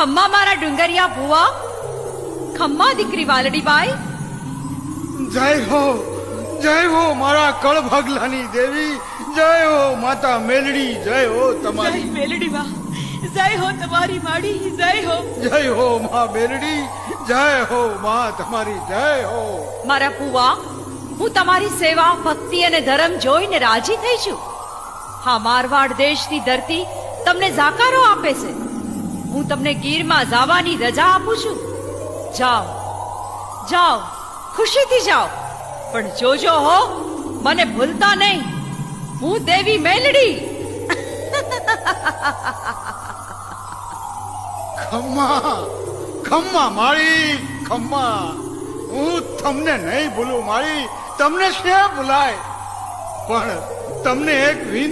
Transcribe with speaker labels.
Speaker 1: ખમ્મા મારા ડુંગરિયા ભુવા, ખમ્મા દીકરી વાલડીબાઈ.
Speaker 2: જય હો મારા કળભાગલાની દેવી, જય હો માતા મેલડી, જય હો તમારી.
Speaker 1: જય મેલડીબા, જય હો તમારી માડી, જય હો.
Speaker 2: જય હો માં મેલડી, જય હો માં તમારી, જય હો.
Speaker 1: મારા ભુવા, હું તમારી સેવા, ભક્તિ અને ધર્મ જોઈને રાજી થઈ છું. હા, મારવાડ દેશની ધરતી તમને જાકારો આપે છે. હું તમને ગીરમાં જવાની રજા આપું છું. જાઓ જાઓ, ખુશીથી જાઓ, પણ જોજો હો, મને ભૂલતા નહીં. હું દેવી મેલડી.
Speaker 2: ખમ્મા ખમ્મા માળી, ખમ્મા. હું તમને નહીં ભૂલું માળી, તમને ક્યાં ભૂલાય, પણ તમને એક વિનંતી